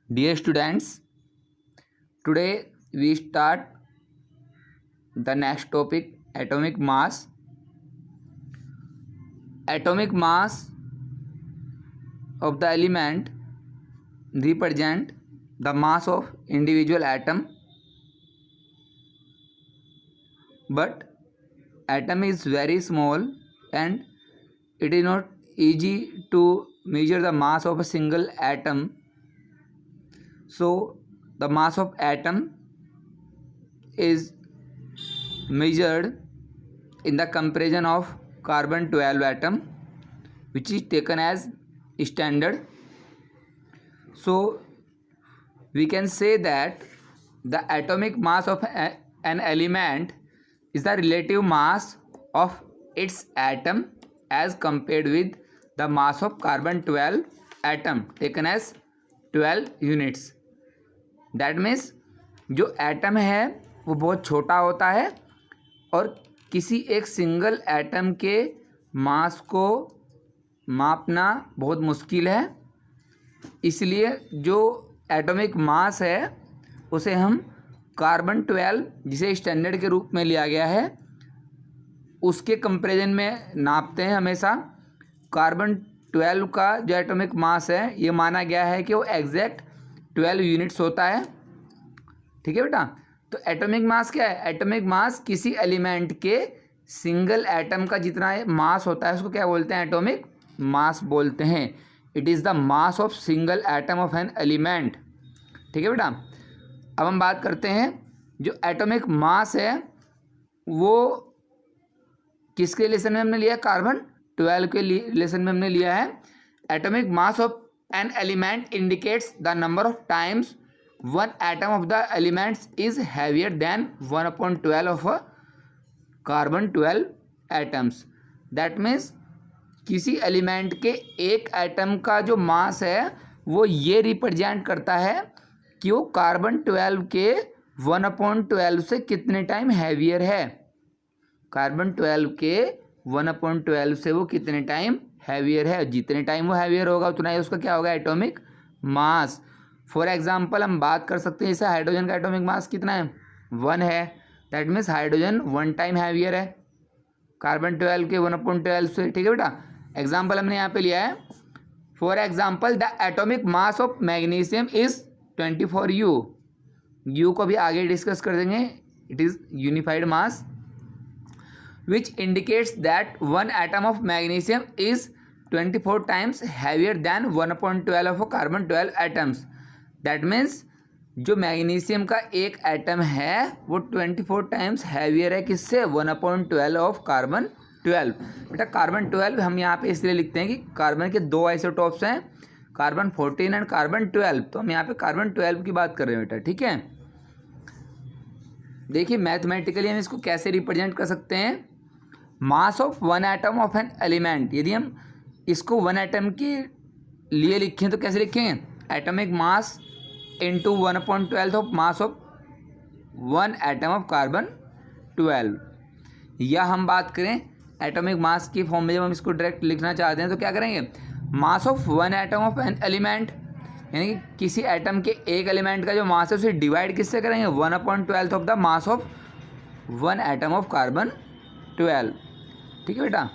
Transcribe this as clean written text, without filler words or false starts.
Dear students, today we start the next topic, atomic mass. Atomic mass of the element represent the mass of individual atom, but atom is very small and it is not easy to measure the mass of a single atom. So the mass of atom is measured in the comparison of carbon 12 atom, which is taken as standard. So we can say that the atomic mass of an element is the relative mass of its atom as compared with the mass of carbon 12 atom taken as 12 units. That means जो atom है वो बहुत छोटा होता है और किसी एक सिंगल एटम के मास को मापना बहुत मुश्किल है, इसलिए जो एटॉमिक मास है उसे हम कार्बन 12 जिसे स्टैंडर्ड के रूप में लिया गया है उसके कंपैरिजन में नापते हैं। हमेशा कार्बन 12 का जो एटॉमिक मास है ये माना गया है कि वो एग्जैक्ट 12 यूनिट्स होता है। ठीक है बेटा, तो एटॉमिक मास क्या है? एटॉमिक मास किसी एलिमेंट के सिंगल एटम का जितना मास होता है उसको क्या बोलते हैं? एटॉमिक मास बोलते हैं। It is the mass of single atom of an element. ठीक है बेटा, अब हम बात करते हैं जो एटॉमिक मास है वो किसके रिलेशन में हमने लिया? कार्बन 12 के रिलेशन में हमने लिया है। Atomic mass of an element indicates the number of times one atom of the elements is heavier than 1/12 of a carbon 12 atoms. That means किसी एलिमेंट के एक एटम का जो मास है वो ये रिप्रेजेंट करता है कि वो कार्बन 12 के 1/12 से कितने टाइम हैवियर है। कार्बन 12 के 1/12 से वो कितने टाइम हैवियर है। जितने टाइम वो हैवियर होगा उतना ही उसका क्या होगा? Atomic mass. फॉर एग्जांपल हम बात कर सकते हैं जैसे हाइड्रोजन का एटॉमिक मास कितना है? 1 है। That means hydrogen 1 time heavier है कार्बन 12 के 1/12 से। ठीक है बेटा, एग्जांपल हमने यहाँ पे लिया है। For example the atomic mass of magnesium is 24 you को भी आगे डिस्कस कर देंगे। It is unified mass which indicates that one atom of magnesium is 24 times heavier than 1/12 of a carbon 12 atoms. That means जो magnesium का एक atom है वो 24 टाइम्स हैवियर है किससे? 1/12 ऑफ कार्बन 12। बेटा कार्बन 12 हम यहाँ पे इसलिए लिखते हैं कि कार्बन के दो आइसोटॉप्स हैं, कार्बन 14 एंड कार्बन 12, तो हम यहाँ पे कार्बन 12 की बात कर रहे हैं बेटा। ठीक है, देखिए मैथमेटिकली हम इसको कैसे रिप्रेजेंट कर सकते हैं। Mass of one atom of an element, यदि हम इसको वन एटम के लिए लिखें तो कैसे लिखेंगे? Atomic mass into 1/12 of mass of one atom of carbon 12। या हम बात करें एटॉमिक मास की फॉर्म में, जब हम इसको डायरेक्ट लिखना चाहते हैं तो क्या करेंगे? Mass of one atom of an element, यानी कि किसी एटम के एक एलिमेंट का जो मास है उसे डिवाइड किससे करेंगे? 1/12 of the mass of one atom of carbon 12। ठीक है बेटा।